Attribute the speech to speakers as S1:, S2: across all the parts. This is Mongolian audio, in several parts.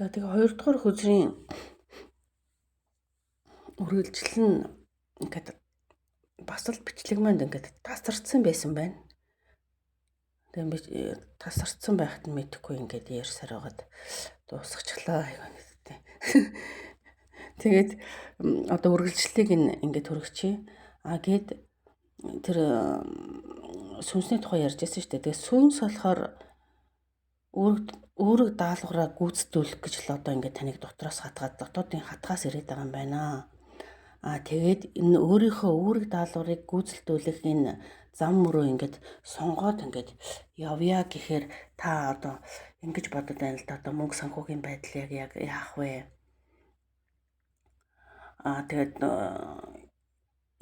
S1: За тэгээ 2 дугаар хөзрийн үргэлжлэл нь ингээд бас л бичлэг манд ингээд тасарсан байсан байна. Тэгээ би тасарсан байхад нь мэдэхгүй ингээд ярьсаар байгаад дуусгачлаа айгүйтэй. Тэгээд одоо үргэлжлэлийг ингээд хүргэчихье. Гээд тэр сүнсний тухай ярьж байсан шүү дээ. Тэгээ сүнс болохоор үүрэг даалгавраа гүйцэтгүүлэх гэж л одоо ингээд таныг дотроос хатгаад дотоодын хатгаас ирээд байгаа юм байна. Тэгээд энэ өөрийнхөө үүрэг даалгаврыг гүйцэлдүүлэх энэ зам мөрөө ингээд сонгоод ингээд явъя гэхээр та одоо ингэж бодод байна л да. Одоо мөнгө санхүүгийн байдал яг яах вэ? Тэгээд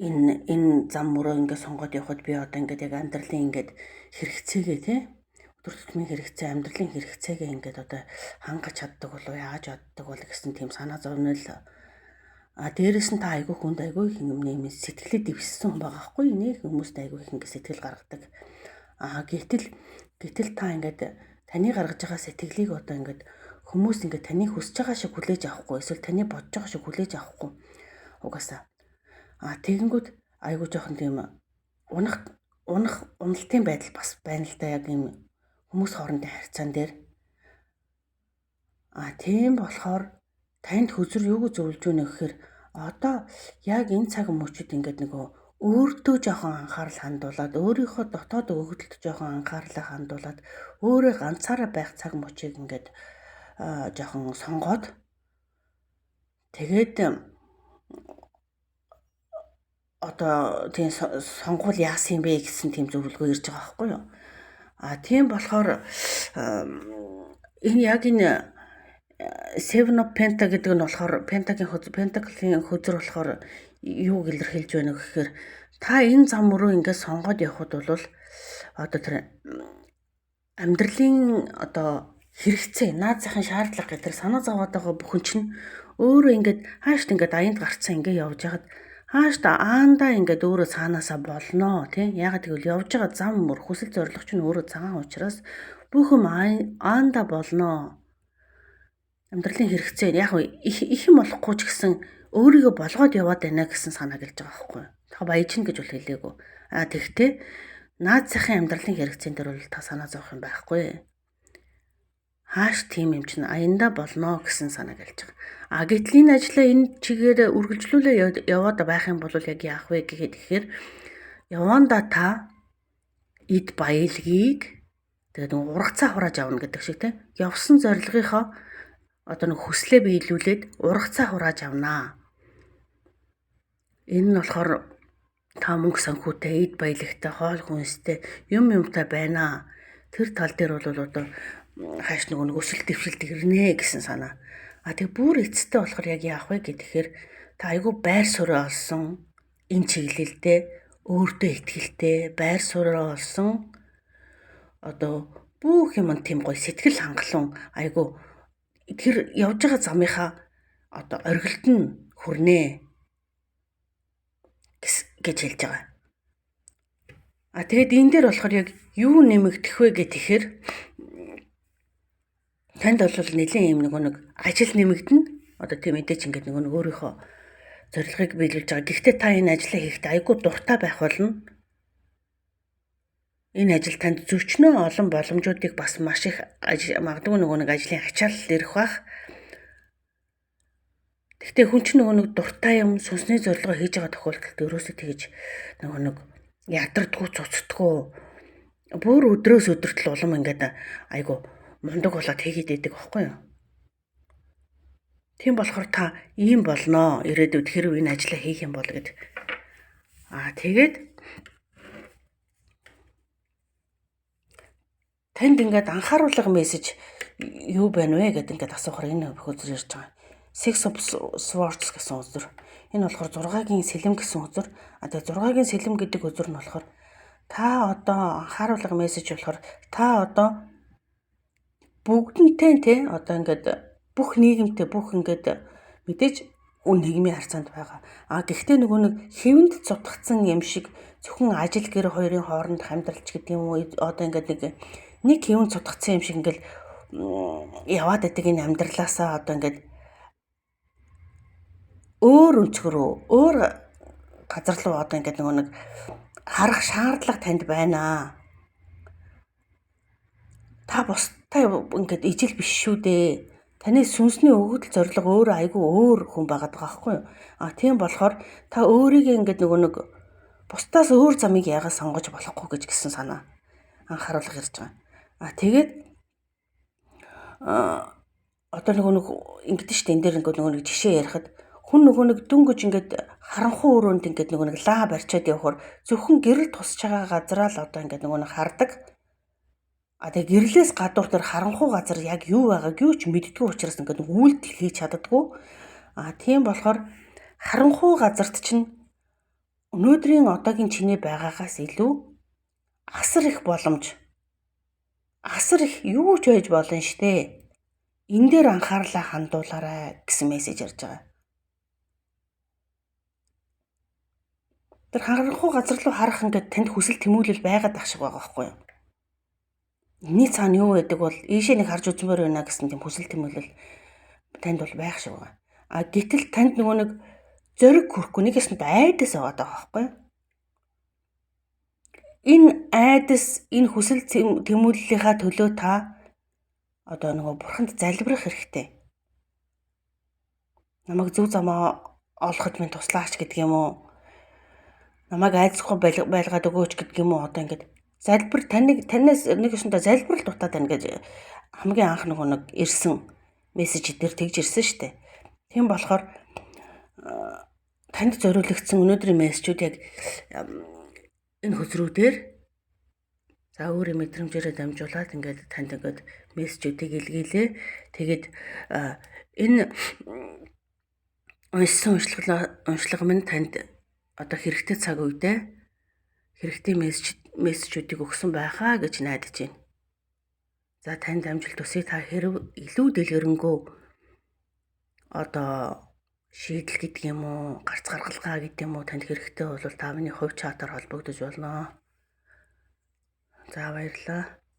S1: энэ зам мөрөө ингээд сонгоод явхад би одоо ингээд яг амьдралын ингээд хэрэгцээгээ тий өдөр тутмын хэрэгцээ, амьдралын хэрэгцээгээ ингээд одоо хангаж чаддаг болов яаж чаддаг бол гэсэн тийм санаа зовнил. Дээрээс нь та айгүй хүнд айгүй их юм сэтгэлээ дэвссэн хүн байгаа хгүй нэг хүмүүст айгүй их ингээд сэтгэл гаргадаг. Гэтэл та ингээд таны гаргаж байгаа сэтгэлийг одоо ингээд хүмүүс ингээд таны хүсэж байгаа шиг хүлээж авахгүй эсвэл таны бодож байгаа шиг хүлээж авахгүй. Угаасаа. Тэгэнгүүт айгүй жоохон тийм уналтын байдал бас байна л да яг юм хүмүүс хоорондын харьцаан дээр. Тийм болохоор танд хөзөр юуг зөвлөж өгнө гэхээр одоо яг энэ цаг мөчид ингээд нөгөө өөртөө жоохон анхаарал хандуулад өөрийнхөө дотоод өгөгдөлд жоохон анхаарлаа хандуулад өөрөө ганцаараа байх цаг мөчийг ингээд жоохон сонгоод тэгээд одоо тийм сонгуул яасан юм бэ гэсэн тийм зөвлөгөө ирж байгаа байхгүй юу? Тийм болохоор энэ яг энэ Seven of Pentacle гэдэг нь болохоор Pentacle-ийн хөзөр болохоор юу илэрхийлж байна гэхээр та энэ зам руу ингээд сонгоод явхад бол одоо тэр амьдралын одоо хэрэгцээ, наад захын шаардлага гэдэг санаа зовоод байгаа бүхэн чинь өөрөө ингээд хаашд ингээд аянд гарцсан ингээд явж хахад хаашд аандаа ингээд өөрөө цаанаасаа болноо тий. Ягаад гэвэл явж байгаа зам мөр хүсэл зорилго чинь өөрөө цагаан учраас бүх юм аандаа болноо. Амьдралын хэрэгцээ яг их юм болохгүй ч гэсэн өөрийгөө болгоод яваад байна гэсэн санаа гэлж байгаа байхгүй. Та баяжна гэж бол хэлээгүй. Тэгтээ наад захын амьдралын хэрэгцээнд дээр бол та санаа зовох юм байхгүй. Хааш тийм юм чинь аяндаа болноо гэсэн санаа гэлж байгаа. Гэтэл энэ ажлаа энэ чигээр үргэлжлүүлээ яваад байх юм бол яг яах вэ гэхээр явандаа та эд баялагийг тэгээд ургацаа хурааж авна гэдэг шиг тийм явсан зорилгынхоо одоо нэг хүслээ биелүүлээд ургацаа хурааж авнаа. Энэ нь болохоор та мөнгө санхүүтэй, эд баялагтай, хоол хүнстэй юмтай байна. Тэр тал дээр бол одоо хааш нэг өсөлт дэвшилт ирнэ гэсэн санаа. Тэг бүр эцэстээ болохоор яг яах вэ гэхээр та айгүй байр суурь олсон энэ чиглэлдээ өөртөө ихтэй байр суурь олсон одоо бүх юм тийм гоё сэтгэл хангалуун айгүй тэр явж байгаа замынхаа одоо оргилд нь хүрнэ гэж хэлж байгаа. Тэгээд энэ дээр болохоор яг юу нэмэгдэх вэ гэхээр танд бол нэлээд юм нэг ажил нэмэгдэнэ. Одоо тийм мэдээч ингээд нэг өөрийнхөө зорилгыг биелүүлж байгаа. Гэхдээ та энэ ажлаа хийхдээ айгүй дуртай байх болно. Энэ ажил танд зөрчнөө олон боломжуудыг бас маш их магадгүй нэг ажлын ачаалал ирэх бах. Гэхдээ хүн чинь нэг дуртай юм сүнсний зорилгоо хийж байгаа тохиолдолд өрөөсөө тэгэж нэг ядардгүй цуцдаггүй бүр өдрөөс өдөрт л улам ингээд айгу мундаг болоод хийгээд байдаг байхгүй юу? Тийм болохоор та ийм болноо ирээдүйд хэрв энэ ажлаа хийх юм бол гэд. Тэгээд танд ингээд анхааруулга мессеж юу байна вэ гэдэг ингээд асуухаар энэ хөзөр ирж байгаа. Six of Swords гэсэн хөзөр. Энэ болохоор 6-гийн сэлэм гэсэн хөзөр. Тэгээд 6-гийн сэлэм гэдэг хөзөр нь болохоор та одоо анхааруулга мессеж болохоор та одоо бүгднтэй те одоо ингээд бүх нийгэмтэй бүх ингээд мэдээж нийгмийн харьцаанд байгаа. Гэхдээ нөгөө нэг хэвэнд цутгацсан юм шиг зөвхөн ажил гэр хоёрын хооронд хамтралч гэдэг юм уу одоо ингээд нэг хэвэн цутгацсан юм шиг ингээд яваад байдаг энэ амьдралаасаа одоо ингээд өөр өнцгөр рүү өөр газар руу одоо ингээд нөгөө нэг харах шаардлага танд байна. Та бусдаа ингээд ижил биш шүү дээ. Таны сүнсний өгөгдөл зориг өөрөө айгүй өөр хүн байгаад байгаа байхгүй юу? Тийм болохоор та өөрийгөө ингээд нөгөө нэг бусдаас өөр замыг яагаад сонгож болохгүй гэж гисэн санаа анхааруулга ирж байгаа. Тэгээд одоо нөгөө нэг ингэдэж штэ энэ дээр нөгөө нэг жишээ ярихад хүн нөгөө нэг дөнгөж ингээд харанхуй өрөөнд ингээд нөгөө нэг лаа барьчаад явхаар зөвхөн гэрэл тусч байгаа газараа л одоо ингээд нөгөө нэг хардаг. Тэгээ гэрлээс гадуур тэр харанхуй газар яг юу байгааг юу ч мэддэггүй учраас ингээд үйлдэл хийж чаддаггүй. Тийм болохоор харанхуй газарт чинь өнөөдрийн одоогийн чиний байгаагаас илүү асар их боломж, асар их юу ч байж болно штэ. Энэ дээр анхаарлаа хандуулаарай гэсэн мессеж ярьж байгаа. Тэр харанхуй газар руу харах ингээд танд хүсэл тэмүүлэл байгаад ах шиг байгаа байхгүй юу? Энийний цаана юу байдаг бол ийшээ нэг харж үзмээр байна гэсэн тийм хүсэл тэмүүлэл танд бол байх шиг байгаа. Гэтэл танд нөгөө нэг зориг хүрхгүй нэгээс нь айдас аваад байгаа байхгүй юу? Энэ айдас, энэ хүсэл тэмүүллийнхаа төлөө та одоо нөгөө бурханд залбирах хэрэгтэй. Намайг зөв замаа олоход минь туслаач гэдэг юм уу? Намайг айдасгүй байлгаад өгөөч гэдэг юм уу? Одоо ингээд залбир танаас нэг өсөндөө залбирал дутаад байна гэж хамгийн анх нөгөө нэг ирсэн мессеж дээр тэгж ирсэн шүү дээ. Тийм болохоор танд зориулагдсан өнөөдрийн мессежүүд яг энэ хөзрүүдээр за өөрийн мэдрэмжээрээ дамжуулаад ингээд танд ингээд мессежүүдийг илгээлээ. Тэгээд энэ уншсан уншлага минь танд одоо хэрэгтэй цаг үедээ хэрэгтэй мессежүүдийг өгсөн байхаа гэж найдаж байна. За танд амжилт хүсье. Та хэрв илүү дэлгэрэнгүй одоо шийдэл гэдэг юм уу, гарц гаргалгаа гэдэг юм уу танд хэрэгтэй бол та миний хувь чатаар холбогдож болно. За баярлалаа.